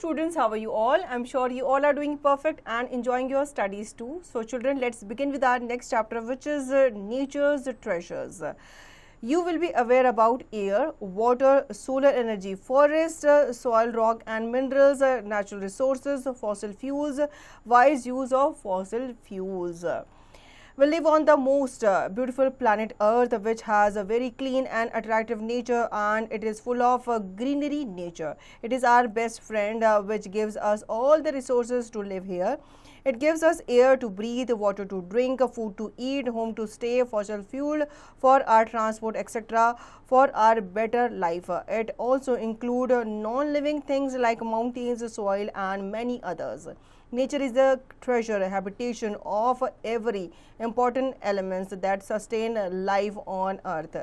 students, how are you all? I'm sure you all are doing perfect and enjoying your studies too. So children, let's begin with our next chapter, which is nature's treasures. You will be aware about air, water, solar energy, forest, soil, rock and minerals, natural resources, fossil fuels, wise use of fossil fuels. We live on the most beautiful planet Earth, which has a very clean and attractive nature, and it is full of greenery nature. It is our best friend, which gives us all the resources to live here. It gives us air to breathe, water to drink, food to eat, home to stay, fossil fuel for our transport, etc. for our better life. It also includes non-living things like mountains, soil and many others. Nature is the treasure, habitation of every important elements that sustain life on earth.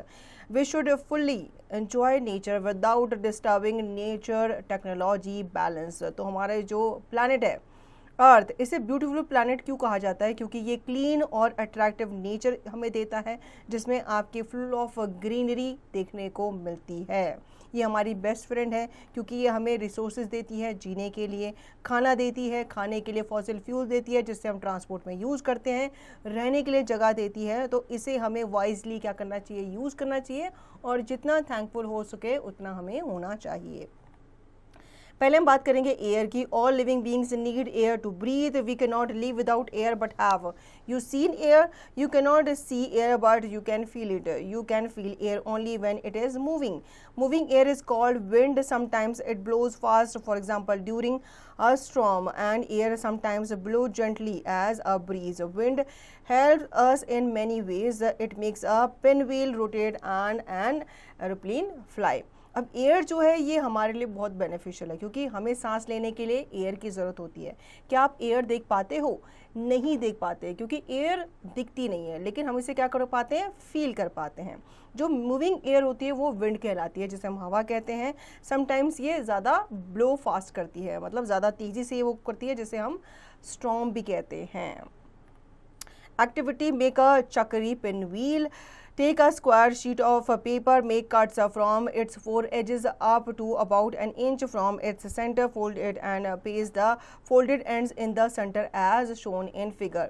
We should fully enjoy nature without disturbing nature technology balance. तो हमारे जो planet है अर्थ, इसे beautiful planet क्यों कहा जाता है? क्योंकि ये क्लीन और अट्रैक्टिव नेचर हमें देता है, जिसमें आपके फुल ऑफ ग्रीनरी देखने को मिलती है। ये हमारी बेस्ट फ्रेंड है क्योंकि ये हमें रिसोर्सेज देती है जीने के लिए, खाना देती है, खाने के लिए फॉसिल फ्यूल देती है जिससे हम ट्रांसपोर्ट में यूज़ करते हैं, रहने के लिए जगह देती है। तो इसे हमें वाइजली क्या करना चाहिए? यूज़ करना चाहिए, और जितना थैंकफुल हो सके उतना हमें होना चाहिए। पहले हम बात करेंगे एयर की। All living beings need air to breathe. We can not live without air but have you seen air? You can not see air but you can feel it. You can feel air only when it is moving. Moving air is called wind. Sometimes it blows fast, for example during a storm, and air sometimes blow gently as a breeze. Wind helps us in many ways. It makes a pinwheel rotate and an aeroplane fly. अब air जो है ये हमारे लिए बहुत beneficial है क्योंकि हमें सांस लेने के लिए एयर की ज़रूरत होती है। क्या आप एयर देख पाते हो? नहीं देख पाते, क्योंकि एयर दिखती नहीं है, लेकिन हम इसे क्या कर पाते हैं? फील कर पाते हैं। जो मूविंग एयर होती है वो विंड कहलाती है, जिसे हम हवा कहते हैं। समटाइम्स ये ज़्यादा ब्लो फास्ट करती है, मतलब ज़्यादा तेज़ी से वो करती है, जिसे हम स्टॉर्म भी कहते हैं। एक्टिविटी मेक अ चक्री pin wheel. Take a square sheet of paper, make cuts from its four edges up to about an inch from its center, fold it and paste the folded ends in the center as shown in figure.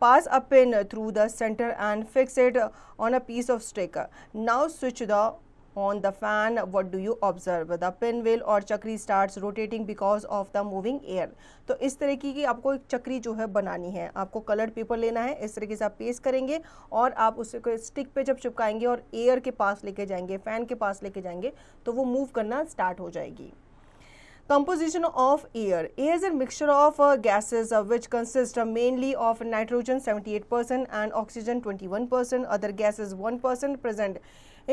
Pass a pin through the center and fix it on a piece of stick. Now switch on the fan. What do you observe? The pinwheel or चक्री starts rotating because of the moving air. तो इस तरीके की आपको एक चक्री जो है बनानी है। आपको कलर्ड पेपर लेना है, इस तरीके से आप पेस्ट करेंगे और आप उसे स्टिक पे जब चिपकाएंगे और एयर के पास लेके जाएंगे, फैन के पास लेके जाएंगे, तो वो मूव करना स्टार्ट हो जाएगी। Composition of air. Air is a mixture of gases which consist mainly of nitrogen 78% and oxygen 21%. Other gases 1% present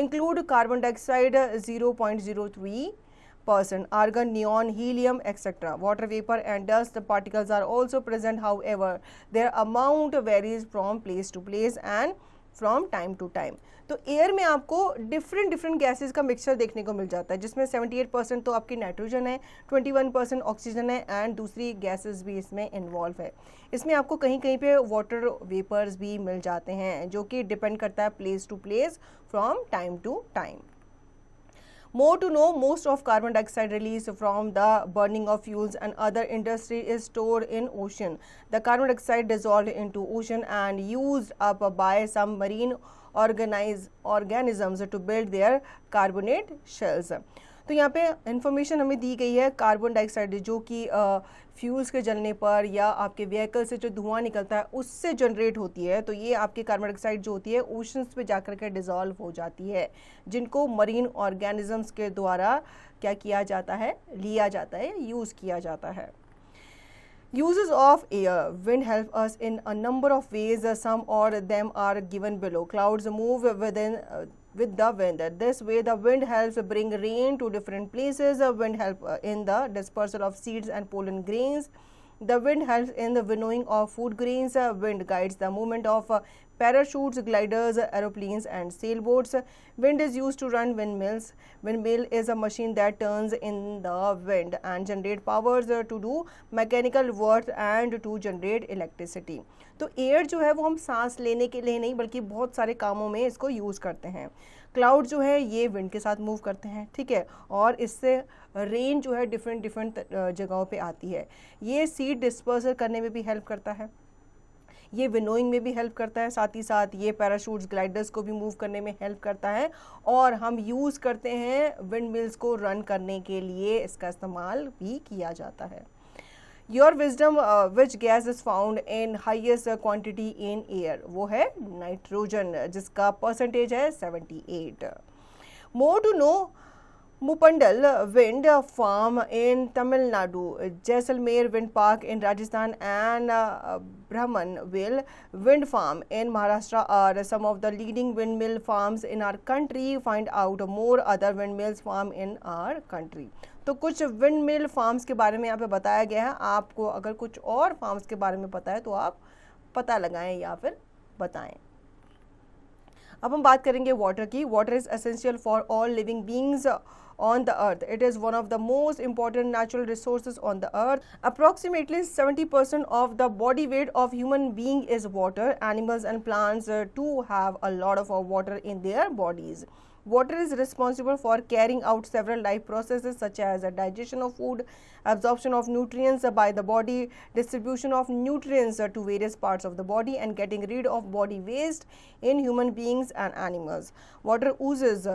include carbon dioxide 0.03%, argon, neon, helium, etc. Water vapor and dust particles are also present. However, their amount varies from place to place and from time to time. तो एयर में आपको different gases का mixture देखने को मिल जाता है, जिसमें 78% तो आपकी नाइट्रोजन है, 21% ऑक्सीजन है एंड दूसरी गैसेस भी इसमें इन्वॉल्व है। इसमें आपको कहीं कहीं पे वाटर वेपर्स भी मिल जाते हैं, जो कि डिपेंड करता है place to place from time to time. More to know, most of carbon dioxide released from the burning of fuels and other industry is stored in ocean. The carbon dioxide dissolved into ocean and used up by some marine organisms to build their carbonate shells. तो यहाँ पे information हमें दी गई है carbon dioxide जो कि fuels के जलने पर या आपके व्हीकल से जो धुआं निकलता है उससे जनरेट होती है। तो ये आपकी कार्बन डाइऑक्साइड जो होती है ओशंस पे जाकर के डिज़ोल्व हो जाती है, जिनको मरीन ऑर्गेनिजम्स के द्वारा क्या किया जाता है? लिया जाता है, यूज़ किया जाता है। Uses of air. Wind help us in a number of ways. Some or them are given below. Clouds move with the wind. This way the wind helps bring rain to different places. Wind help in the dispersal of seeds and pollen grains. The wind helps in the winnowing of food grains. Wind guides the movement of parachutes, gliders, aeroplanes and sailboats. Wind is used to run windmills. Windmill is a machine that turns in the wind and generate powers to do mechanical work and to generate electricity. तो air जो है वो हम सांस लेने के लिए नहीं बल्कि बहुत सारे कामों में इसको यूज़ करते हैं। क्लाउड जो है ये विंड के साथ मूव करते हैं, ठीक है, और इससे रेन जो है डिफरेंट जगहों पे आती है। ये सीड डिस्पर्सल करने में भी हेल्प करता है, ये विनोइंग में भी हेल्प करता है, साथ ही साथ ये पैराशूट्स ग्लाइडर्स को भी मूव करने में हेल्प करता है, और हम यूज़ करते हैं विंड मिल्स को रन करने के लिए इसका इस्तेमाल भी किया जाता है। Your wisdom, which gas is found in highest quantity in air, वो है नाइट्रोजन, जिसका परसेंटेज है 78। More to know, Mupandal Wind Farm in Tamil Nadu, Jaisalmer Wind Park in Rajasthan, and Brahmanville Wind Farm in Maharashtra are some of the leading windmill farms in our country. Find out more other windmills farm in our country. तो कुछ windmill farms के बारे में यहाँ पे बताया गया है। आपको अगर कुछ और फार्म्स के बारे में पता है तो आप पता लगाएं या फिर बताएं। अब हम बात करेंगे वाटर की। Water is essential for all living beings on the earth. It is one of the most important natural resources on the earth. Approximately 70% of the body weight of human being is water. Animals and plants too have a lot of water in their bodies. Water is responsible for carrying out several life processes such as digestion of food, absorption of nutrients by the body, distribution of nutrients to various parts of the body, and getting rid of body waste in human beings and animals. Water oozes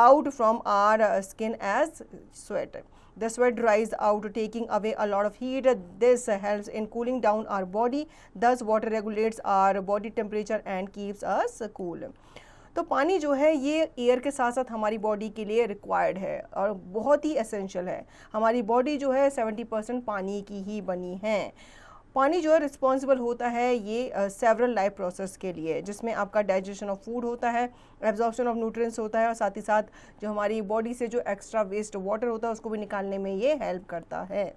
out from our skin as sweat. The sweat dries out, taking away a lot of heat. This helps in cooling down our body. Thus, water regulates our body temperature and keeps us cool. तो पानी जो है ये air के साथ साथ हमारी body के लिए रिक्वायर्ड है और बहुत ही एसेंशियल है। हमारी बॉडी जो है 70% पानी की ही बनी है। पानी जो है रिस्पॉन्सिबल होता है ये सेवरल लाइफ प्रोसेस के लिए, जिसमें आपका डाइजेशन ऑफ फूड होता है, एब्जॉर्प्शन ऑफ न्यूट्रिएंट्स होता है, और साथ ही साथ जो हमारी बॉडी से जो एक्स्ट्रा वेस्ट वाटर होता है उसको भी निकालने में ये हेल्प करता है।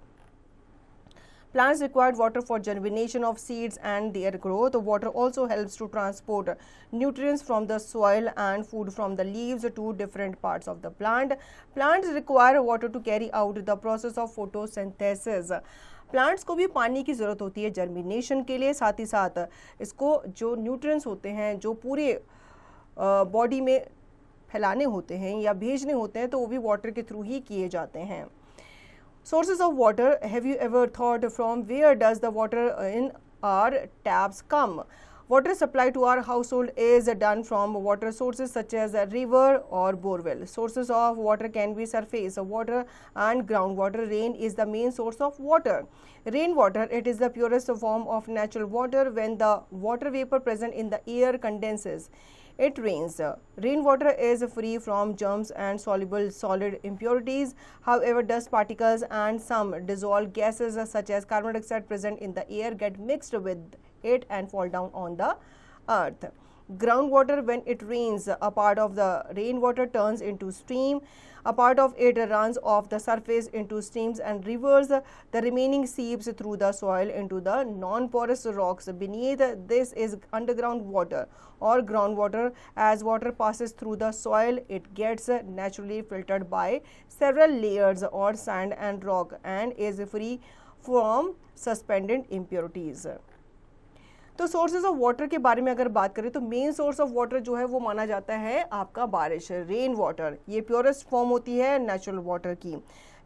Plants require water for germination of seeds and their growth. Water also helps to transport nutrients from the soil and food from the leaves to different parts of the plant. Plants require water to carry out the process of photosynthesis. Plants को भी पानी की ज़रूरत होती है germination के लिए, साथ ही साथ इसको जो न्यूट्रिएंट्स होते हैं जो पूरे बॉडी में फैलाने होते हैं या भेजने होते हैं तो वो भी वाटर के थ्रू ही किए जाते हैं। Sources of water. Have you ever thought from where does the water in our taps come? Water supply to our household is done from water sources such as a river or borewell. Sources of water can be surface water and groundwater. Rain is the main source of water. Rainwater, it is the purest form of natural water. When the water vapor present in the air condenses, it rains. Rainwater is free from germs and soluble solid impurities. However, dust particles and some dissolved gases such as carbon dioxide present in the air get mixed with it and fall down on the earth. Groundwater, when it rains, a part of the rainwater turns into steam. A part of it runs off the surface into streams and rivers. The remaining seeps through the soil into the non-porous rocks beneath. This is underground water or groundwater. As water passes through the soil, it gets naturally filtered by several layers or sand and rock and is free from suspended impurities. तो sources of water के बारे में अगर बात करें तो main source of water जो है वो माना जाता है आपका बारिश, रेन वाटर। ये प्योरेस्ट फॉर्म होती है नेचुरल वाटर की।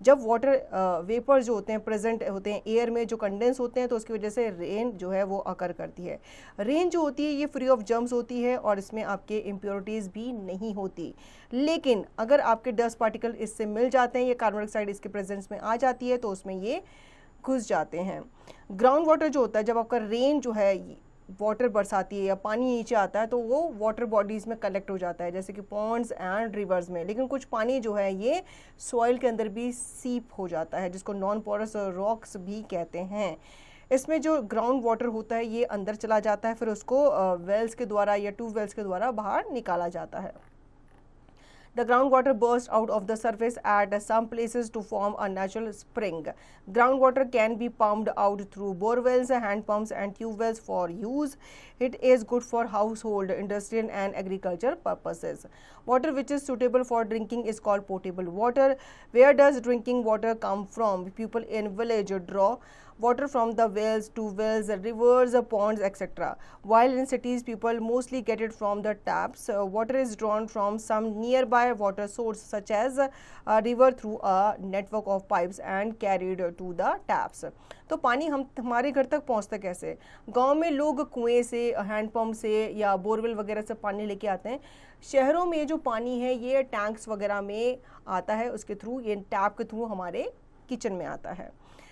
जब वाटर वेपर जो होते हैं प्रेजेंट होते हैं एयर में, जो कंडेंस होते हैं, तो उसकी वजह से रेन जो है वो अकर करती है। रेन जो होती है ये फ्री ऑफ जर्म्स होती है और इसमें आपके इम्प्योरिटीज़ भी नहीं होती। लेकिन अगर आपके डस्ट पार्टिकल इससे मिल जाते हैं या कार्बन डाइऑक्साइड इसके प्रेजेंस में आ जाती है तो उसमें ये घुस जाते हैं। ग्राउंड वाटर जो होता है, जब आपका रेन जो है वाटर बरसाती है या पानी नीचे आता है तो वो वाटर बॉडीज़ में कलेक्ट हो जाता है, जैसे कि पॉन्ड्स एंड रिवर्स में। लेकिन कुछ पानी जो है ये सॉइल के अंदर भी सीप हो जाता है, जिसको नॉन पोरस रॉक्स भी कहते हैं। इसमें जो ग्राउंड वाटर होता है ये अंदर चला जाता है, फिर उसको वेल्स के द्वारा या ट्यूबवेल्स के द्वारा बाहर निकाला जाता है। The groundwater bursts out of the surface at some places to form a natural spring. Groundwater can be pumped out through bore wells, hand pumps and tube wells for use. It is good for household, industrial and agriculture purposes. Water which is suitable for drinking is called potable water. Where does drinking water come from? People in village draw water from the wells, rivers, ponds, etc. While in cities, people mostly get it from the taps. Water is drawn from some nearby water source such as a river through a network of pipes and carried to the taps. तो पानी हमारे घर तक पहुंचता कैसे? गांव में लोग कुएं से, हैंडपम्प से या बोरवेल वगैरह से पानी लेके आते हैं. शहरों में जो पानी है ये टैंक्स वगैरह में आता है, उसके थ्रू, ये टैप के थ्रू हमारे किचन में आता है.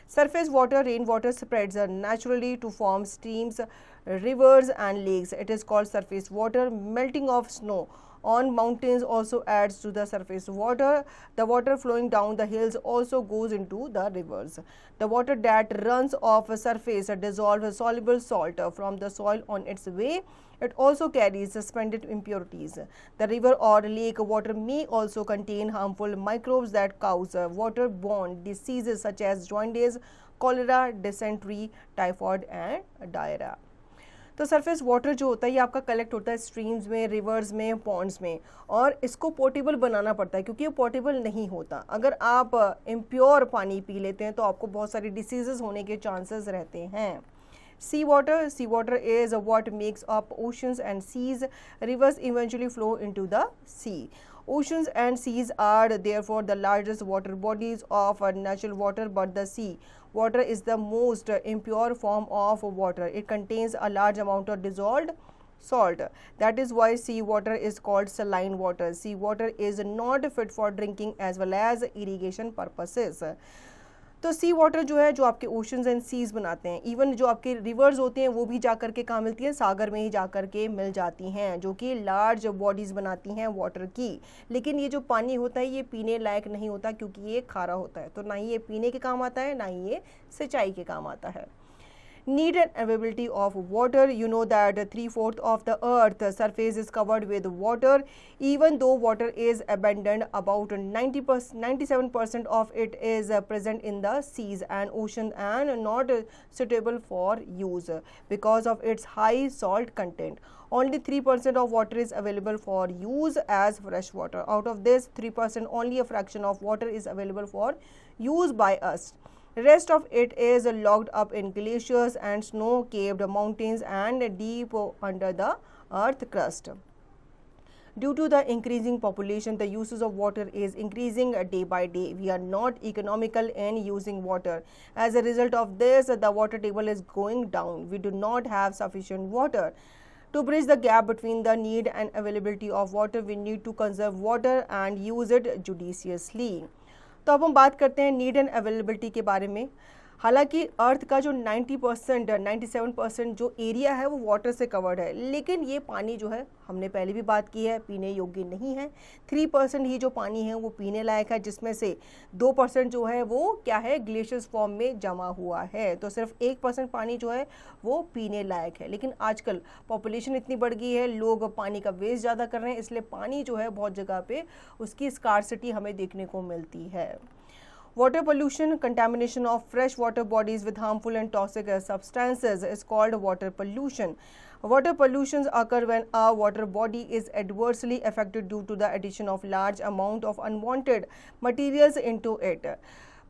Surface water, rainwater spreads naturally to form streams, rivers and lakes. It is called surface water. Melting of snow on mountains also adds to the surface water. The water flowing down the hills also goes into the rivers. The water that runs off a surface dissolves soluble salt from the soil on its way. It also carries suspended impurities. The river or lake water may also contain harmful microbes that cause waterborne diseases such as jaundice, cholera, dysentery, typhoid and diarrhea. तो surface water जो होता है ये आपका collect होता है streams में, reverse में, पॉन्ड्स में, और इसको पोर्टेबल बनाना पड़ता है क्योंकि ये पोर्टेबल नहीं होता. अगर आप इम्प्योर पानी पी लेते हैं तो आपको बहुत सारी डिसीजेस होने के चांसेस रहते हैं. Seawater is what makes up oceans and seas. Rivers eventually flow into the sea. Oceans and seas are therefore the largest water bodies of natural water, but the sea water is the most impure form of water. It contains a large amount of dissolved salt. That is why sea water is called saline water. Sea water is not fit for drinking as well as irrigation purposes. तो सी water जो है, जो आपके oceans and seize बनाते हैं, even जो आपके reverse होते हैं वो भी जाकर के कहाँ मिलती हैं? सागर में ही जाकर के मिल जाती हैं, जो कि लार्ज बॉडीज बनाती हैं वाटर की. लेकिन ये जो पानी होता है ये पीने लायक नहीं होता क्योंकि ये खारा होता है. तो ना ही ये पीने के काम आता है, ना ही ये सिंचाई के काम आता है. Need and availability of water. You know that 3/4 of the earth's surface is covered with water. Even though water is abundant, about 97% of it is present in the seas and oceans and not suitable for use because of its high salt content. Only 3% of water is available for use as fresh water. Out of this 3%, only a fraction of water is available for use by us. Rest of it is locked up in glaciers and snow-capped mountains and deep under the earth crust. Due to the increasing population, the uses of water is increasing day by day. We are not economical in using water. As a result of this, the water table is going down. We do not have sufficient water. To bridge the gap between the need and availability of water, we need to conserve water and use it judiciously. तो अब हम बात करते हैं need and availability के बारे में. हालांकि अर्थ का जो 90% 97% जो एरिया है वो वाटर से कवर्ड है, लेकिन ये पानी जो है, हमने पहले भी बात की है, पीने योग्य नहीं है. 3% ही जो पानी है वो पीने लायक है, जिसमें से 2% जो है वो क्या है? ग्लेशियर्स फॉर्म में जमा हुआ है. तो सिर्फ 1% पानी जो है वो पीने लायक है. लेकिन आजकल पॉपुलेशन इतनी बढ़ गई है, लोग पानी का वेस्ट ज़्यादा कर रहे हैं, इसलिए पानी जो है बहुत जगह पे उसकी स्कार्सिटी हमें देखने को मिलती है. Water pollution, contamination of fresh water bodies with harmful and toxic substances is called water pollution. Water pollutions occur when a water body is adversely affected due to the addition of large amount of unwanted materials into it.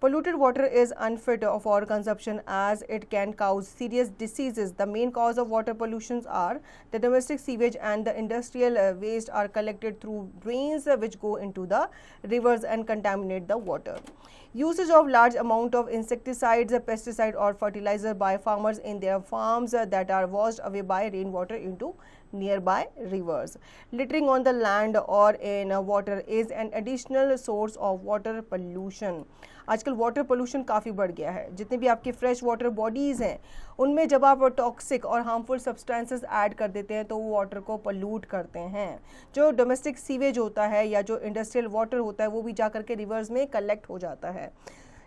Polluted water is unfit for consumption as it can cause serious diseases. The main cause of water pollution are the domestic sewage and the industrial waste are collected through drains which go into the rivers and contaminate the water. Usage of large amount of insecticides, pesticide or fertilizer by farmers in their farms that are washed away by rainwater into nearby rivers. Littering on the land or in water is an additional source of water pollution. आजकल water pollution काफ़ी बढ़ गया है. जितने भी आपके fresh water bodies हैं उनमें जब आप टॉक्सिक और हार्मफुल सब्सटेंसेस ऐड कर देते हैं तो वो वाटर को पोल्यूट करते हैं. जो डोमेस्टिक सीवेज होता है या जो इंडस्ट्रियल वाटर होता है वो भी जा कर के रिवर्स में कलेक्ट हो जाता है.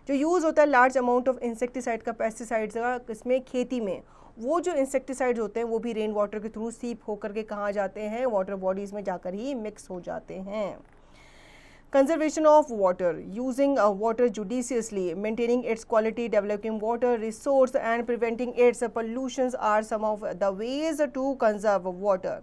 जो यूज़ होता है लार्ज अमाउंट ऑफ इंसेक्टिसाइड का, पेस्टिसाइड्स का, इसमें खेती में, वो जो इंसेक्टिसाइड्स होते हैं वो भी रेन वाटर के थ्रू सीप होकर के कहाँ जाते हैं? वाटर बॉडीज़ में जाकर ही मिक्स हो जाते हैं. Conservation of water, using water judiciously, maintaining its quality, developing water resource and preventing its pollutions are some of the ways to conserve water.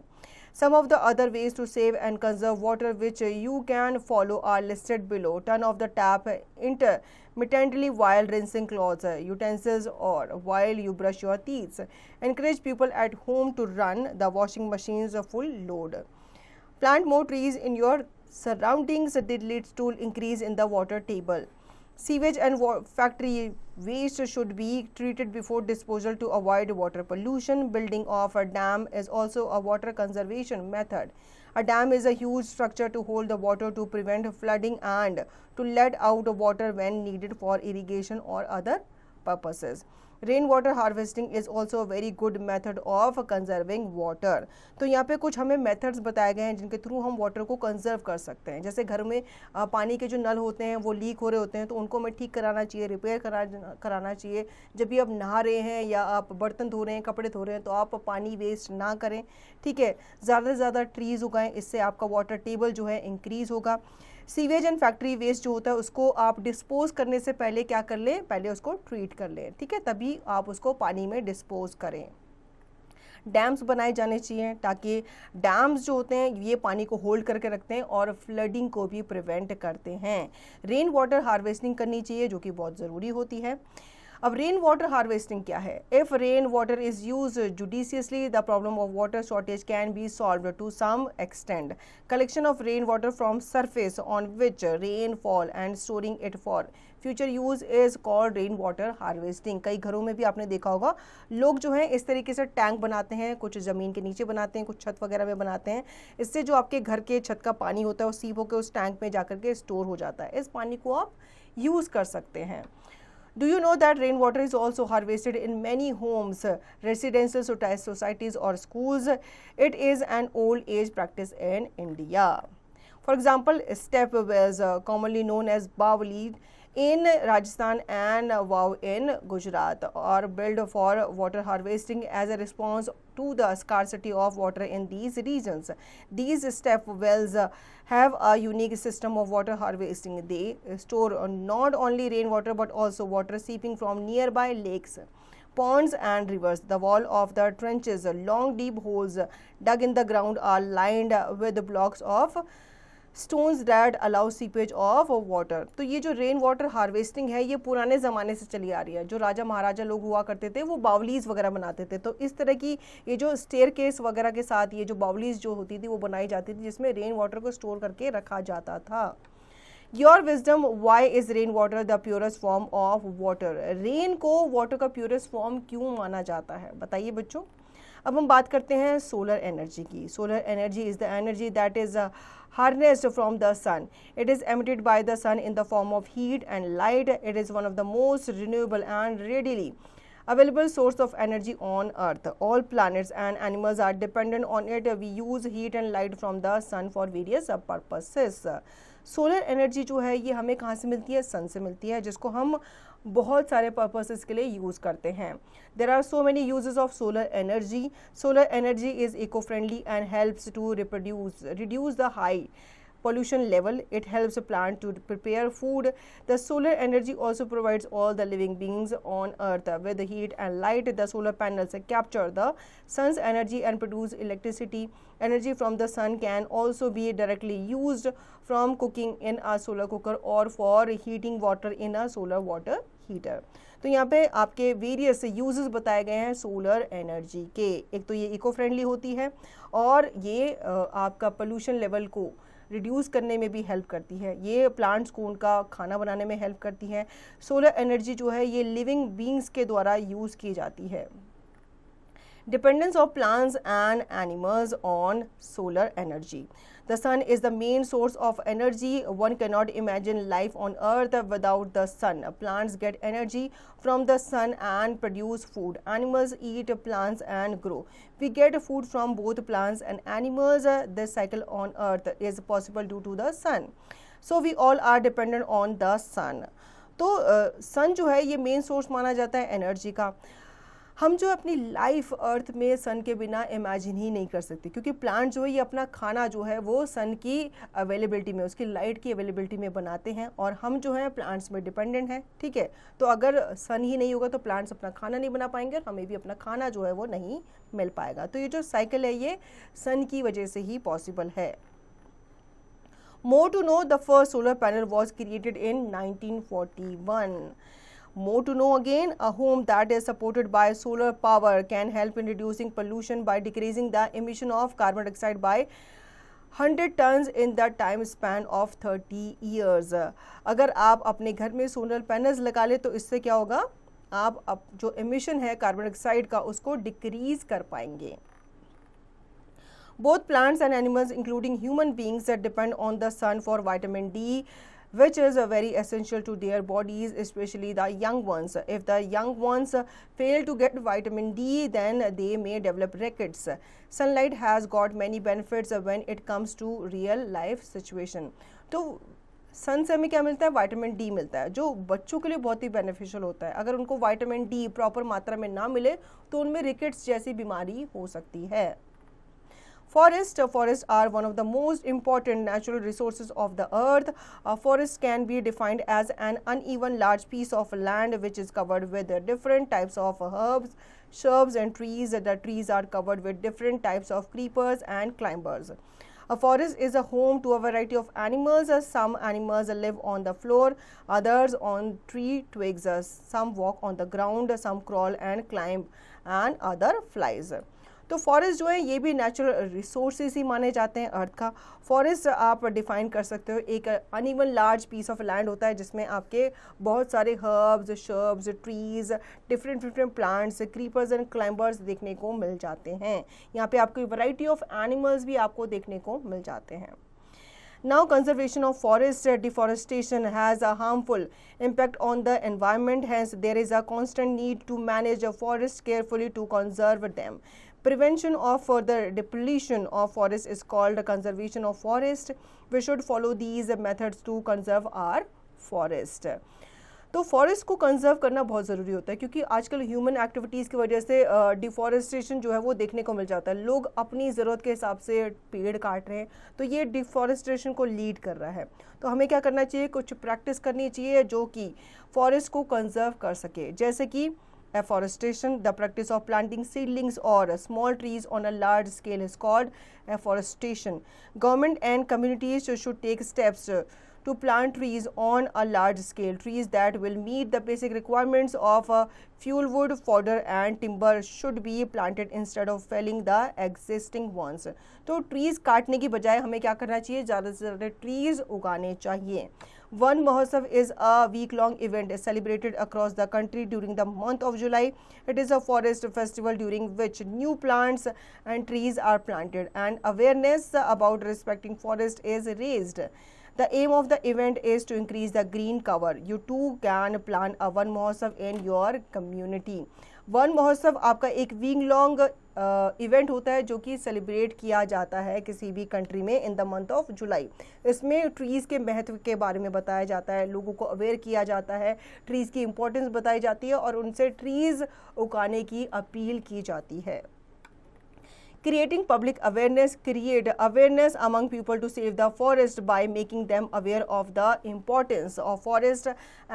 Some of the other ways to save and conserve water which you can follow are listed below. Turn off the tap intermittently while rinsing clothes, utensils, or while you brush your teeth. Encourage people at home to run the washing machines full load. Plant more trees in your surroundings. That leads to increase in the water table. Sewage and factory waste should be treated before disposal to avoid water pollution. Building of a dam is also a water conservation method. A dam is a huge structure to hold the water to prevent flooding and to let out water when needed for irrigation or other purposes. Rain water harvesting is also a very good method of conserving water. तो यहाँ पे कुछ हमें methods बताए गए हैं जिनके through हम वाटर को कंजर्व कर सकते हैं. जैसे घर में पानी के जो नल होते हैं वो लीक हो रहे होते हैं तो उनको हमें ठीक कराना चाहिए, रिपेयर कराना चाहिए. जब भी आप नहा रहे हैं या आप बर्तन धो रहे हैं, कपड़े धो रहे हैं तो आप पानी वेस्ट ना करें. ठीक है, ज़्यादा से ज़्यादा ट्रीज़ उगाएं, इससे आपका वाटर टेबल जो है इंक्रीज़ होगा. सीवेज एंड फैक्ट्री वेस्ट जो होता है उसको आप डिस्पोज करने से पहले क्या कर लें, पहले उसको ट्रीट कर लें. ठीक है, तभी आप उसको पानी में डिस्पोज करें. डैम्स बनाए जाने चाहिए ताकि डैम्स जो होते हैं ये पानी को होल्ड करके रखते हैं और फ्लडिंग को भी प्रिवेंट करते हैं. रेन वाटर हार्वेस्टिंग करनी चाहिए जो कि बहुत ज़रूरी होती है. अब रेन वाटर हार्वेस्टिंग क्या है? If rain water is use judiciously the problem of water shortage can be solved to some extent. Collection of rain water from surface on which rain fall and storing it for future use is called rain water harvesting. कई घरों में भी आपने देखा होगा लोग जो है इस तरीके से टैंक बनाते हैं, कुछ ज़मीन के नीचे बनाते हैं, कुछ छत वगैरह में बनाते हैं. इससे जो आपके घर के छत का पानी होता है वो सीप होकर उस टैंक में जाकर के स्टोर हो जाता है. इस पानी को आप यूज़ कर सकते हैं. Do you know that rainwater is also harvested in many homes, residential societies or schools? It is an old age practice in India. For example, step wells, commonly known as Bawali in Rajasthan and Wow in Gujarat, are built for water harvesting as a response to the scarcity of water in these regions. These step wells have a unique system of water harvesting. They store not only rainwater but also water seeping from nearby lakes, ponds and rivers. The wall of the trenches, long deep holes dug in the ground, are lined with blocks of stones that allow seepage of water. तो ये जो rain water harvesting है ये पुराने ज़माने से चली आ रही है. जो राजा महाराजा लोग हुआ करते थे वो बावलीज़ वगैरह बनाते थे. तो इस तरह की ये जो स्टेयर केस वगैरह के साथ ये जो बावलीज़ जो होती थी वो बनाई जाती थी जिसमें रेन वाटर को स्टोर करके रखा जाता था. Your wisdom, why is rain water the purest form of water? Rain को वाटर का प्योरेस्ट फॉर्म क्यों माना जाता है, बताइए बच्चों. अब हम बात करते हैं सोलर एनर्जी की. Solar energy is the energy that is harnessed from the sun. It is emitted by the sun in the form of heat and light. It is one of the most renewable and readily available source of energy on earth. All planets and animals are dependent on it. We use heat and light from the sun for various purposes. Solar energy जो है ये हमें कहाँ से मिलती है? सन से मिलती है, जिसको हम बहुत सारे पर्पसेस के लिए यूज़ करते हैं. There are so many uses of solar energy. Solar energy is eco friendly and helps to reduce the high pollution level. It helps a plant to prepare food. The solar energy also provides all the living beings on earth with the heat and light. The solar panels capture the sun's energy and produce electricity. Energy from the sun can also be directly used from cooking in a solar cooker or for heating water in a solar water heater. तो यहाँ पे आपके various uses बताए गए हैं solar energy के. एक तो ये इको फ्रेंडली होती है और ये आपका पोल्यूशन लेवल को रिड्यूस करने में भी हेल्प करती है. ये प्लांट्स को उनका खाना बनाने में हेल्प करती है. सोलर एनर्जी जो है ये लिविंग बींग्स के द्वारा यूज़ की जाती है. Dependence of plants and animals on solar energy. The sun is the main source of energy. One cannot imagine life on earth without the sun. Plants get energy from the sun and produce food. Animals eat plants and grow. We get food from both plants and animals. This cycle on earth is possible due to the sun. So we all are dependent on the sun. तो sun जो है ये main source माना जाता है energy का. हम जो अपनी लाइफ अर्थ में सन के बिना इमेजिन ही नहीं कर सकते, क्योंकि प्लांट जो है ये अपना खाना जो है वो सन की अवेलेबिलिटी में, उसकी लाइट की अवेलेबिलिटी में बनाते हैं, और हम जो है प्लांट्स में डिपेंडेंट हैं, ठीक है। तो अगर सन ही नहीं होगा तो प्लांट्स अपना खाना नहीं बना पाएंगे और हमें भी अपना खाना जो है वो नहीं मिल पाएगा। तो ये जो साइकिल है ये सन की वजह से ही पॉसिबल है। More to know, the first solar panel was created in 1941. More to know again, a home that is supported by solar power can help in reducing pollution by decreasing the emission of carbon dioxide by 100 tons in the time span of 30 years. अगर आप अपने घर में solar panels लगा ले तो इससे क्या होगा, आप जो एमिशन है कार्बन डाइऑक्साइड का उसको डिक्रीज कर पाएंगे। Both plants and animals, including human beings, that depend on the sun for vitamin D, which is very essential to their bodies, especially the young ones. If the young ones fail to get vitamin D, then they may develop rickets. Sunlight has got many benefits when it comes to real life situation. तो सन से हमें क्या मिलता है, vitamin D मिलता है, जो बच्चों के लिए बहुत ही बेनिफिशियल होता है। अगर उनको विटामिन डी प्रॉपर मात्रा में ना मिले तो उनमें रिकेट्स जैसी बीमारी हो सकती है। Forests are one of the most important natural resources of the earth. A forest can be defined as an uneven large piece of land which is covered with different types of herbs, shrubs and trees. The trees are covered with different types of creepers and climbers. A forest is a home to a variety of animals. Some animals live on the floor, others on tree twigs. Some walk on the ground, some crawl and climb, and other flies. तो forest जो है ये भी natural resources ही माने जाते हैं अर्थ का। Forest आप डिफाइन कर सकते हो, एक uneven large piece of land होता है जिसमें आपके बहुत सारे herbs, shrubs, trees, different plants, creepers and climbers देखने को मिल जाते हैं। यहाँ पे आपको वैरायटी ऑफ एनिमल्स भी आपको देखने को मिल जाते हैं। Now, conservation of forest, deforestation has a harmful impact on the environment. Hence, there is a constant need to manage forests carefully to conserve them. Prevention of further depletion of forest is called conservation of forest. We should follow these methods to conserve our forest. तो forest को conserve करना बहुत ज़रूरी होता है, क्योंकि आजकल human activities की वजह से डिफॉरेस्टेशन जो है वो देखने को मिल जाता है। लोग अपनी ज़रूरत के हिसाब से पेड़ काट रहे हैं, तो ये डिफॉरेस्टेशन को लीड कर रहा है। तो हमें क्या करना चाहिए, कुछ प्रैक्टिस करनी चाहिए जो कि फॉरेस्ट को कंजर्व कर सके, जैसे कि afforestation. The practice of planting seedlings or small trees on a large scale is called afforestation. Government and communities should take steps to plant trees on a large scale. Trees that will meet the basic requirements of fuel wood, fodder and timber should be planted instead of felling the existing ones. तो trees काटने की बजाय हमें क्या करना चाहिए, ज़्यादा से ज़्यादा trees उगाने चाहिए। Van Mahotsav is a week-long event celebrated across the country during the month of July. It is a forest festival during which new plants and trees are planted and awareness about respecting forest is raised. The aim of the event is to increase the green cover. You too can plan a Van Mahotsav in your community. One महोत्सव आपका एक week long event होता है जो कि celebrate किया जाता है किसी भी कंट्री में in the month of July. इसमें ट्रीज़ के महत्व के बारे में बताया जाता है, लोगों को अवेयर किया जाता है, ट्रीज़ की इम्पोर्टेंस बताई जाती है और उनसे ट्रीज़ उगाने की अपील की जाती है। Creating public awareness, create awareness among people to save the forest by making them aware of the importance of forest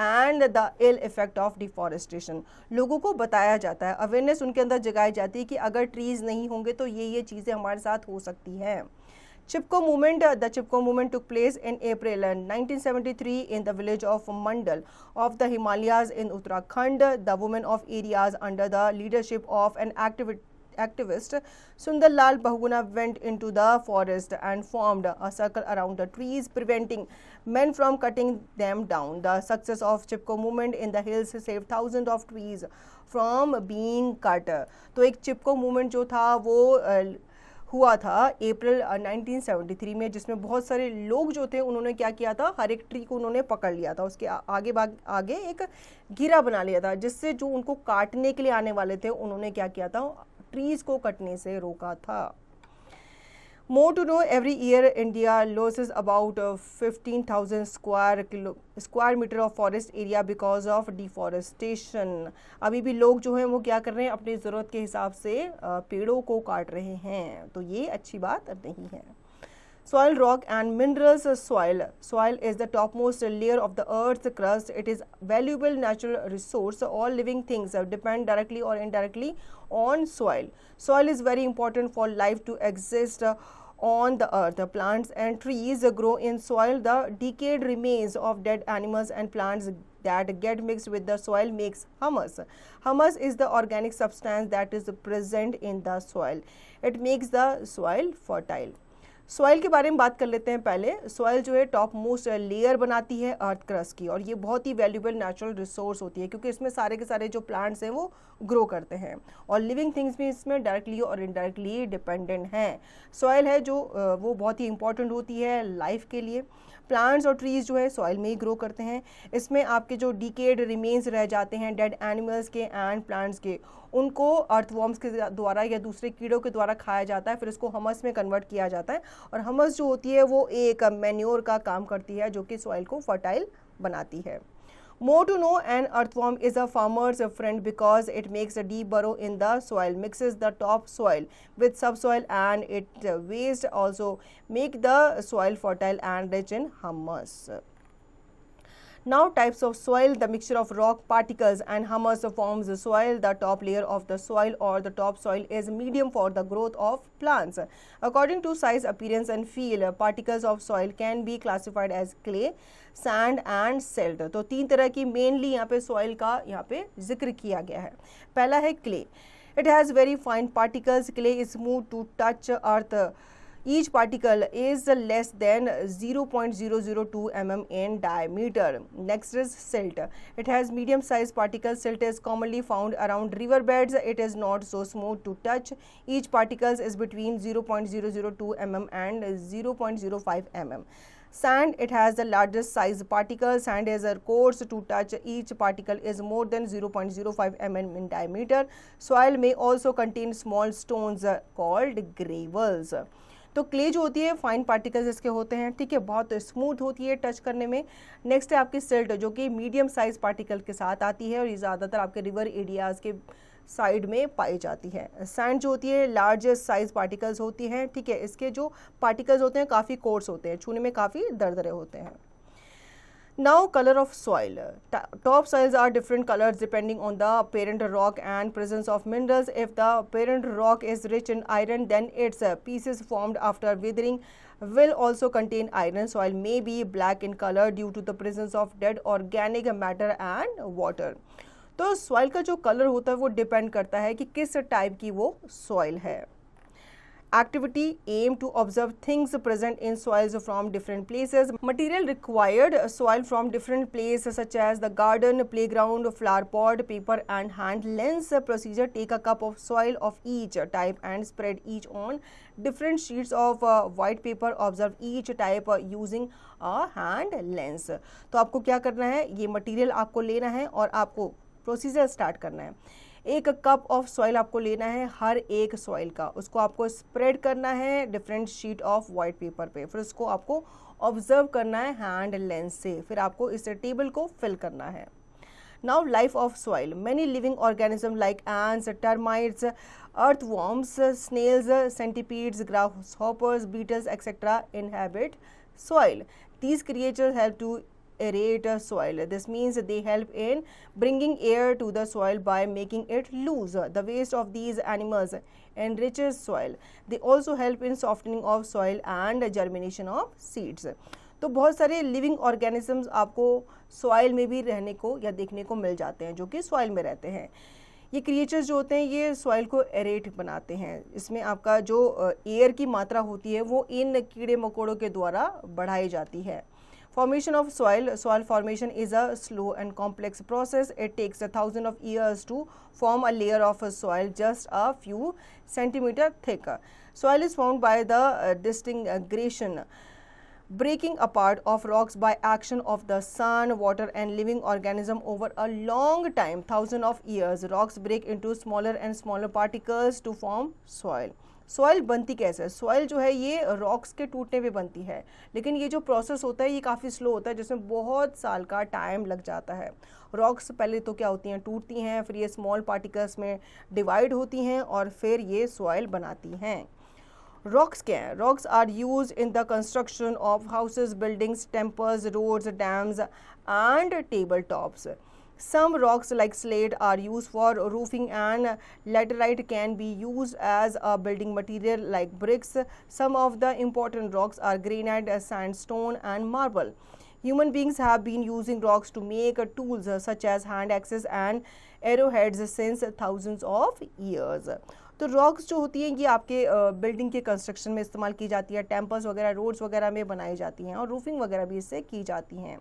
and the ill effect of deforestation. लोगों को बताया जाता है, अवेयरनेस उनके अंदर जगाई जाती है कि अगर ट्रीज नहीं होंगे तो ये चीज़ें हमारे साथ हो सकती हैं। Chipko movement, the Chipko movement took place in April 1973 in the village of Mandal of the Himalayas in Uttarakhand. The women of areas under the leadership of an activist Sundar Lal Bahuguna went into the forest and formed a circle around the trees, preventing men from cutting them down. The success of Chipko movement in the hills saved thousands of trees from being cut. तो एक चिपको movement जो था वो हुआ था अप्रैल 1973 में, जिसमें बहुत सारे लोग जो थे उन्होंने क्या किया था, हर एक ट्री को उन्होंने पकड़ लिया था, उसके आगे एक घेरा बना लिया था, जिससे जो उनको काटने के लिए आने वाले थे उन्होंने क्या किया था, ट्रीज को कटने से रोका था। More to know, every year India loses about 15,000 square meter of forest area because of deforestation. अभी भी लोग जो हैं वो क्या कर रहे हैं, अपनी ज़रूरत के हिसाब से पेड़ों को काट रहे हैं, तो ये अच्छी बात नहीं है. Soil, rock and minerals. Soil is the topmost layer of the earth's crust. It is valuable natural resource. All living things depend directly or indirectly on soil. Soil is very important for life to exist on the earth. Plants and trees grow in soil. The decayed remains of dead animals and plants that get mixed with the soil makes humus. Humus is the organic substance that is present in the soil. It makes the soil fertile. Soil के बारे में बात कर लेते हैं. पहले soil जो है टॉप मोस्ट लेयर बनाती है अर्थ क्रस्ट की, और ये बहुत ही वैल्यूबल नेचुरल रिसोर्स होती है क्योंकि इसमें सारे के सारे जो प्लांट्स हैं वो ग्रो करते हैं और लिविंग थिंग्स भी इसमें डायरेक्टली और इनडायरेक्टली डिपेंडेंट हैं. सॉइल है जो वो बहुत ही इंपॉर्टेंट होती है लाइफ के लिए. प्लांट्स और ट्रीज़ जो है सॉइल में ही ग्रो करते हैं. इसमें आपके जो डिकेड रिमेन्स रह जाते हैं डेड एनिमल्स के एंड प्लांट्स के, उनको अर्थवॉर्म्स के द्वारा या दूसरे कीड़ों के द्वारा खाया जाता है, फिर इसको हमस में कन्वर्ट किया जाता है और हमस जो होती है वो एक मैन्योर का काम करती है जो कि सॉइल को फर्टाइल बनाती है. More to know, an earthworm is a farmer's friend because it makes a deep burrow in the soil, mixes the top soil with subsoil, and its waste also make the soil fertile and rich in humus. Now, types of soil. The mixture of rock particles and humus forms the soil. The top layer of the soil or the top soil is medium for the growth of plants. According to size, appearance and feel, particles of soil can be classified as clay, sand and silt. तो तीन तरह की mainly यहाँ पे soil का यहाँ पे जिक्र किया गया है. पहला है clay. It has very fine particles. Clay is smooth to touch earth. Each particle is less than 0.002 mm in diameter. Next is silt. It has medium sized particles. Silt is commonly found around river beds. It is not so smooth to touch. Each particle is between 0.002 mm and 0.05 mm. Sand. It has the largest size particles. Sand is coarse to touch. Each particle is more than 0.05 mm in diameter. Soil may also contain small stones called gravels. तो clay जो होती है fine particles इसके होते हैं, ठीक है, बहुत स्मूथ होती है टच करने में. नेक्स्ट है आपकी सिल्ट जो कि मीडियम साइज पार्टिकल के साथ आती है और ये ज़्यादातर आपके रिवर एरियाज़ के साइड में पाई जाती है. सैंड जो होती है लार्जेस्ट साइज पार्टिकल्स होती हैं, ठीक है, इसके जो पार्टिकल्स होते हैं काफ़ी कोर्स होते हैं, छूने में काफ़ी दरदरे होते हैं. Now, color of soil. Top soils are different colors depending on the parent rock and presence of minerals. If the parent rock is rich in iron, then its pieces formed after withering will also contain iron. Soil may be black in color due to the presence of dead organic matter and water. तो soil का जो colour होता है वो depend करता है कि किस टाइप की वो सॉइल है. Activity aim to observe things present in soils from different places. Material required: soil from different places such as the garden, playground, flower pot, paper and hand lens. Procedure: take a cup of soil of each type and spread each on different sheets of white paper. Observe each type using a hand lens. तो आपको क्या करना है, ये material आपको लेना है और आपको प्रोसीजर स्टार्ट करना है. एक कप ऑफ सॉइल आपको लेना है हर एक सॉइल का, उसको आपको स्प्रेड करना है different sheet of white paper पे, फिर उसको आपको ऑब्जर्व करना है हैंड लेंस से, फिर आपको इस टेबल को फिल करना है. Now life of soil. Many living organism like ants, termites, earthworms, snails, centipedes, grasshoppers, beetles, etc. inhabit soil. These creatures help to aerate soil. This means they help in bringing air to the soil by making it loose. The waste of these animals enriches soil. They also help in softening of soil and germination of seeds. तो बहुत सारे living organisms आपको soil में भी रहने को या देखने को मिल जाते हैं जो कि सॉइल में रहते हैं. ये क्रिएचर्स जो होते हैं ये सॉइल को एरेट बनाते हैं. इसमें आपका जो एयर की मात्रा होती है वो इन कीड़े मकोड़ों के द्वारा बढ़ाई जाती है. Formation of soil. Soil formation is a slow and complex process. It takes 1,000 of years to form a layer of soil just a few centimeters thick. Soil is formed by the disintegration, breaking apart of rocks by action of the sun, water and living organism over a long time, thousands of years. Rocks break into smaller and smaller particles to form soil. Soil बनती कैसे है? Soil जो है ये rocks के टूटने पे बनती है, लेकिन ये जो प्रोसेस होता है ये काफ़ी स्लो होता है, जिसमें बहुत साल का टाइम लग जाता है। रॉक्स पहले तो क्या होती हैं, टूटती हैं, फिर ये स्मॉल पार्टिकल्स में डिवाइड होती हैं और फिर ये सॉइल बनाती हैं। रॉक्स क्या है? Rocks are use in the construction of houses, buildings, temples, roads, dams and table tops. Some rocks like slate are used for roofing and laterite can be used as a building material like bricks. Some of the important rocks are granite, sandstone and marble. Human beings have been using rocks to make tools such as hand axes and arrowheads since thousands of years. तो rocks जो होती हैं ये आपके building के construction में इस्तेमाल की जाती है, टेम्पल्स वगैरह, रोड्स वगैरह में बनाई जाती हैं और रूफिंग वगैरह भी इससे की जाती हैं।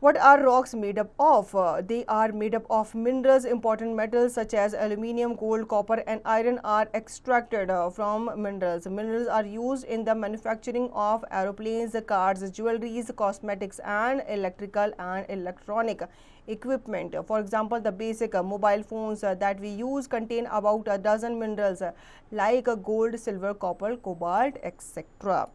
What are rocks made up of? They are made up of minerals. Important metals such as aluminium, gold, copper and iron are extracted from minerals. Minerals are used in the manufacturing of aeroplanes, cars, jewelry, cosmetics and electrical and electronic equipment. For example, the basic mobile phones that we use contain about a dozen minerals like gold, silver, copper, cobalt, etc.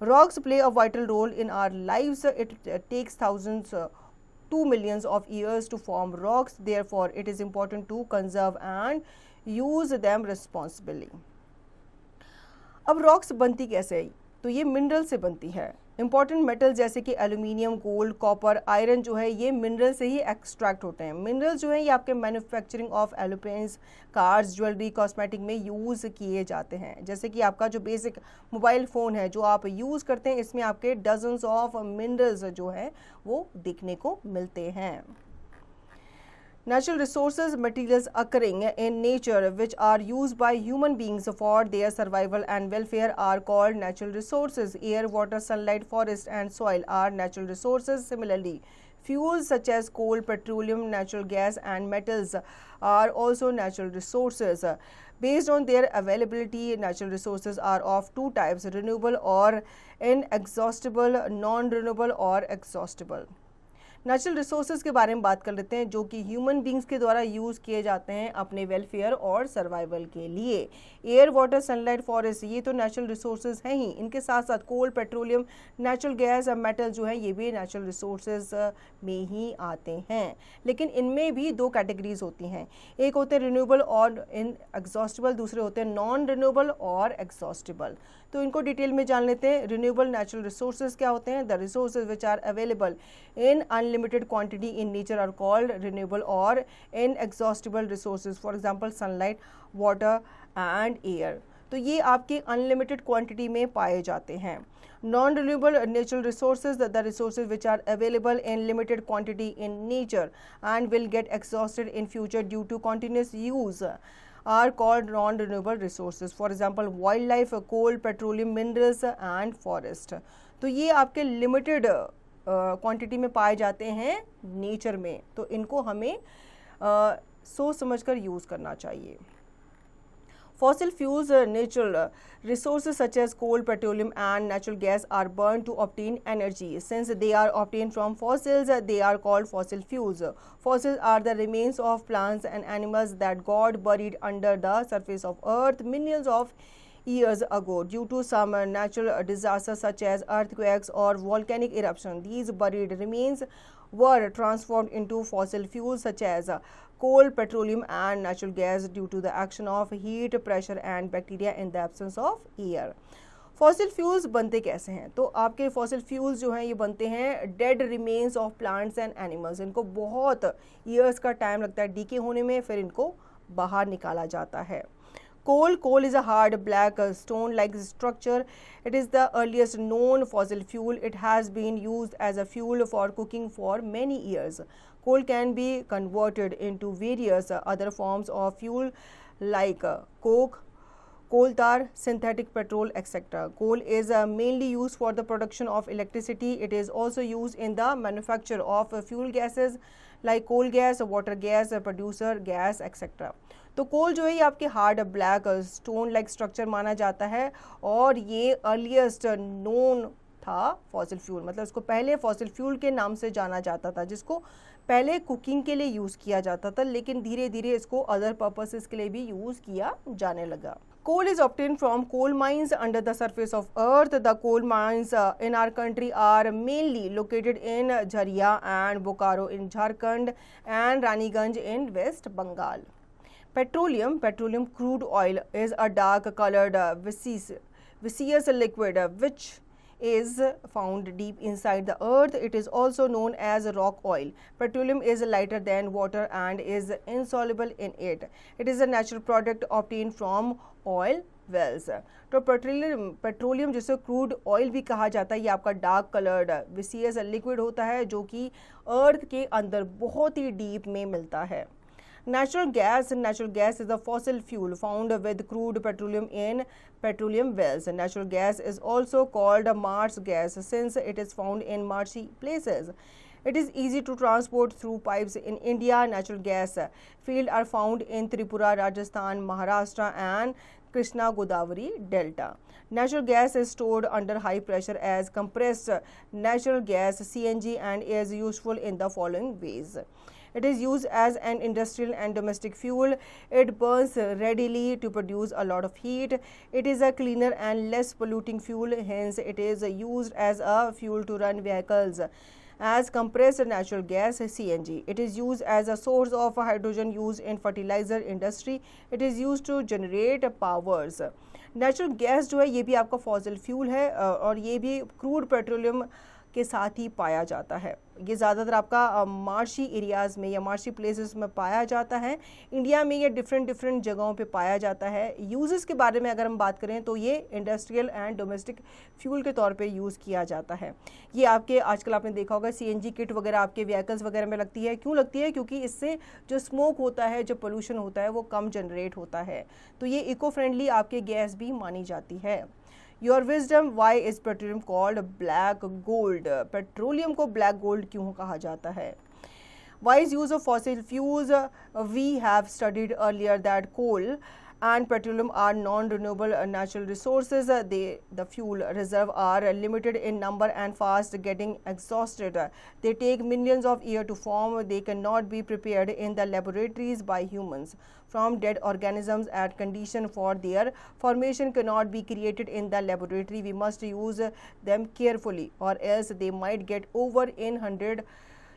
Rocks play a vital role in our lives. It takes thousands to millions of years to form rocks. Therefore, it is important to conserve and use them responsibly. अब rocks बनती कैसे है? तो ये mineral से बनती है। Important metal जैसे कि एल्यूमिनियम, गोल्ड, कॉपर, आयरन जो है ये मिनरल से ही एक्सट्रैक्ट होते हैं। मिनरल जो है ये आपके manufacturing of aeroplanes, cars, jewellery, cosmetic में यूज़ किए जाते हैं। जैसे कि आपका जो बेसिक मोबाइल फ़ोन है जो आप यूज़ करते हैं, इसमें आपके डजन्स ऑफ मिनरल्स जो हैं वो देखने को मिलते हैं। Natural resources, materials occurring in nature which are used by human beings for their survival and welfare are called natural resources. Air, water, sunlight, forest and soil are natural resources. Similarly, fuels such as coal, petroleum, natural gas and metals are also natural resources. Based on their availability, natural resources are of two types: renewable or inexhaustible, non-renewable or exhaustible. Natural resources के बारे में बात कर लेते हैं जो कि human beings के द्वारा यूज़ किए जाते हैं अपने वेलफेयर और सर्वाइवल के लिए। एयर, वाटर, सनलाइट, फॉरेस्ट ये तो नेचुरल रिसोर्सेज हैं ही, इनके साथ साथ कोल, पेट्रोलियम, नेचुरल गैस और मेटल जो है ये भी नेचुरल रिसोर्सेज में ही आते हैं। लेकिन इनमें भी दो कैटेगरीज होती हैं, एक होते हैं रिन्यूएबल और इनएग्जॉस्टिबल, दूसरे होते हैं नॉन रिन्यूएबल और एग्जॉस्टिबल। तो इनको डिटेल में जान लेते हैं। रिन्यूएबल नेचुरल रिसोर्सेज क्या होते हैं? The resources which are available in unlimited quantity in nature are called renewable और inexhaustible resources. For example sunlight, water and air. तो ये आपके अनलिमिटेड क्वांटिटी में पाए जाते हैं। Non renewable natural resources, the resources which are available in limited quantity in nature and will get exhausted in future due to continuous use are called non-renewable resources. For example, wildlife, coal, petroleum, minerals and forest. तो ये आपके limited quantity में पाए जाते हैं nature में, तो इनको हमें सोच समझकर यूज़ करना चाहिए। Fossil fuels, natural resources such as coal, petroleum and natural gas are burned to obtain energy. Since they are obtained from fossils, they are called fossil fuels. Fossils are the remains of plants and animals that got buried under the surface of earth millions of years ago due to some natural disasters such as earthquakes or volcanic eruption. These buried remains were transformed into fossil fuels such as coal, petroleum and natural gas due to the action of heat, pressure and bacteria in the absence of air. Fossil fuels बनते कैसे हैं? तो आपके fossil fuels जो हैं ये बनते हैं dead remains of plants and animals. इनको बहुत ईयर्स का टाइम लगता है डीके होने में, फिर इनको बाहर निकाला जाता है। Coal is a hard black stone-like structure. It is the earliest known fossil fuel. It has been used as a fuel for cooking for many years. Coal can be converted into various other forms of fuel like coke, coal tar, synthetic petrol, etc. Coal is mainly used for the production of electricity. It is also used in the manufacture of fuel gases like coal gas, water gas, producer gas, etc. तो कोल जो है ये आपके hard black stone like structure माना जाता है और ये अर्लीस्ट नोन था फॉसिल फ्यूल, मतलब इसको पहले फॉसिल फ्यूल के नाम से जाना जाता था, जिसको पहले कुकिंग के लिए यूज़ किया जाता था, लेकिन धीरे धीरे इसको अदर पर्पसेस के लिए भी यूज़ किया जाने लगा। Coal is obtained from coal mines under the surface of earth. The coal mines in our country are mainly located in Jharia and Bokaro in Jharkhand and Raniganj in West Bengal. Petroleum crude oil is a dark colored viscous liquid which is found deep inside the earth. It is also known as rock oil. Petroleum is lighter than water and is insoluble in it. It is a natural product obtained from oil wells. तो petroleum जिसे crude oil भी कहा जाता है, ये आपका dark coloured vicious liquid होता है जो कि अर्थ के अंदर बहुत ही डीप में मिलता है. Natural gas is a fossil fuel found with crude petroleum in petroleum wells. Natural gas is also called Mars gas since it is found in marshy places. It is easy to transport through pipes in India. Natural gas fields are found in Tripura, Rajasthan, Maharashtra and Krishna Godavari Delta. Natural gas is stored under high pressure as compressed natural gas CNG and is useful in the following ways. It is used as an industrial and domestic fuel. It burns readily to produce a lot of heat. It is a cleaner and less polluting fuel, hence it is used as a fuel to run vehicles. As compressed natural gas CNG, it is used as a source of hydrogen used in fertilizer industry. It is used to generate powers. Natural gas जो है ये भी आपका fossil fuel है और ये भी crude petroleum के साथ ही पाया जाता है. ये ज़्यादातर आपका मार्शी एरियाज़ में या मार्शी प्लेसेस में पाया जाता है. इंडिया में ये डिफरेंट जगहों पे पाया जाता है. यूजेस के बारे में अगर हम बात करें तो ये इंडस्ट्रियल एंड डोमेस्टिक फ्यूल के तौर पे यूज़ किया जाता है. ये आपके आजकल आपने देखा होगा सीएनजी किट वगैरह आपके व्हीकल्स वगैरह में लगती है. क्यों लगती है? क्योंकि इससे जो स्मोक होता है, जो पोल्यूशन होता है वो कम जनरेट होता है. तो ये इको फ्रेंडली आपके गैस भी मानी जाती है. Your wisdom, why is petroleum called black gold? Petroleum को black gold क्यों कहा जाता है? Wise use of fossil fuels. We have studied earlier that coal and petroleum are non-renewable natural resources. The fuel reserve are limited in number and fast getting exhausted. They take millions of years to form. They cannot be prepared in the laboratories by humans from dead organisms at condition for their formation cannot be created in the laboratory. We must use them carefully or else they might get over in 100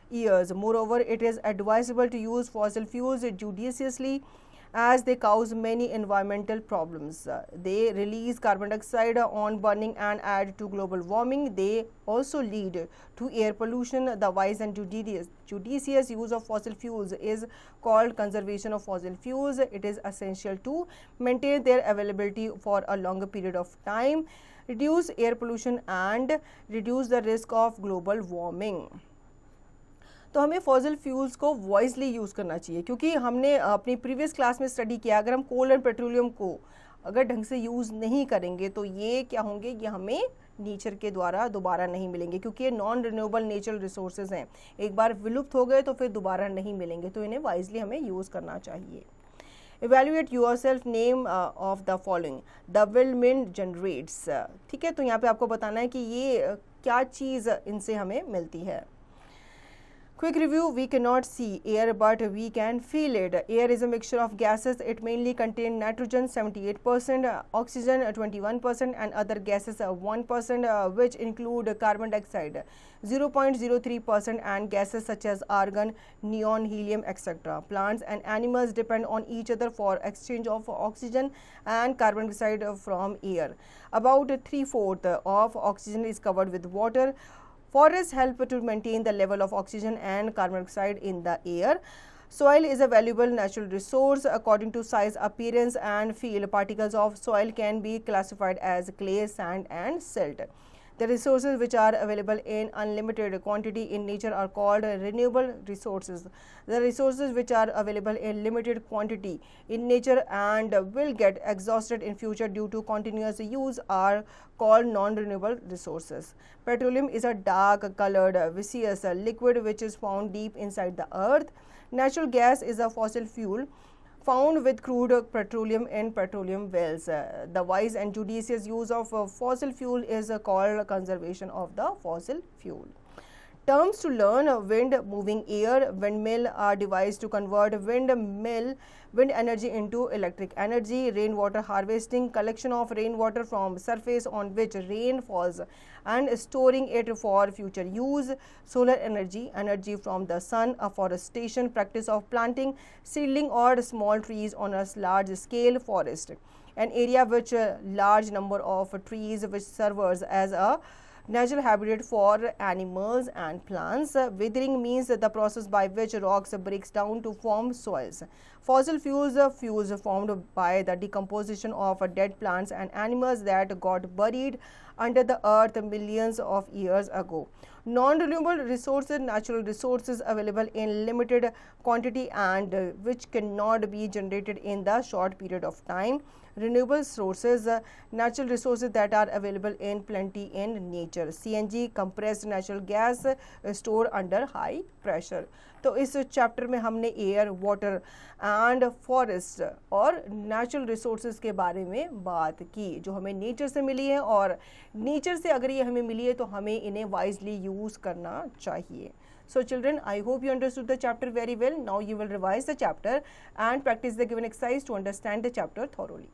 years. Moreover, it is advisable to use fossil fuels judiciously as they cause many environmental problems. They release carbon dioxide on burning and add to global warming. They also lead to air pollution. The wise and judicious use of fossil fuels is called conservation of fossil fuels. It is essential to maintain their availability for a longer period of time, reduce air pollution and reduce the risk of global warming. तो हमें fossil fuels को वॉइसली use करना चाहिए क्योंकि हमने अपनी previous class में study किया अगर हम कोल एंड पेट्रोलियम को अगर ढंग से यूज़ नहीं करेंगे तो ये क्या होंगे, ये हमें नेचर के द्वारा दोबारा नहीं मिलेंगे क्योंकि ये नॉन रिन्यूएबल नेचुरल रिसोर्सेज हैं. एक बार विलुप्त हो गए तो फिर दोबारा नहीं मिलेंगे, तो इन्हें वाइजली हमें यूज़ करना चाहिए. Evaluate yourself. Name of the following. The whirlwind generates. ठीक है, तो यहाँ पे आपको बताना है कि ये क्या चीज़ इनसे हमें मिलती है. Quick review. We cannot see air but we can feel it. Air is a mixture of gases. It mainly contains nitrogen 78%, oxygen 21% and other gases 1% which include carbon dioxide 0.03% and gases such as argon, neon, helium, etc. Plants and animals depend on each other for exchange of oxygen and carbon dioxide from air. About 3/4 of oxygen is covered with water. Forests help to maintain the level of oxygen and carbon dioxide in the air. Soil is a valuable natural resource. According to size, appearance and feel, particles of soil can be classified as clay, sand and silt. The resources which are available in unlimited quantity in nature are called renewable resources. The resources which are available in limited quantity in nature and will get exhausted in future due to continuous use are called non-renewable resources. Petroleum is a dark colored viscous liquid which is found deep inside the earth. Natural gas is a fossil fuel found with crude petroleum in petroleum wells. The wise and judicious use of fossil fuel is called conservation of the fossil fuel. Terms to learn: wind, moving air, windmill, a device to convert wind energy into electric energy, rainwater harvesting, collection of rainwater from surface on which rain falls and storing it for future use, solar energy, energy from the sun, afforestation, practice of planting seedling or small trees on a large scale, forest, an area which large number of trees which serves as a natural habitat for animals and plants. Withering means the process by which rocks breaks down to form soils. Fossil fuels, fuels formed by the decomposition of dead plants and animals that got buried under the earth millions of years ago. Non-renewable resources, natural resources available in limited quantity and which cannot be generated in the short period of time. Renewable sources, natural resources that are available in plenty in nature. CNG, compressed natural gas, stored under high pressure. तो इस chapter में हमने air, water and forest और natural resources के बारे में बात की जो हमें नेचर से मिली है, और नेचर से अगर ये हमें मिली है तो हमें इन्हें वाइजली यूज़ करना चाहिए. So children, I hope you understood the chapter very well. Now you will revise the chapter and practice the given exercise to understand the chapter thoroughly.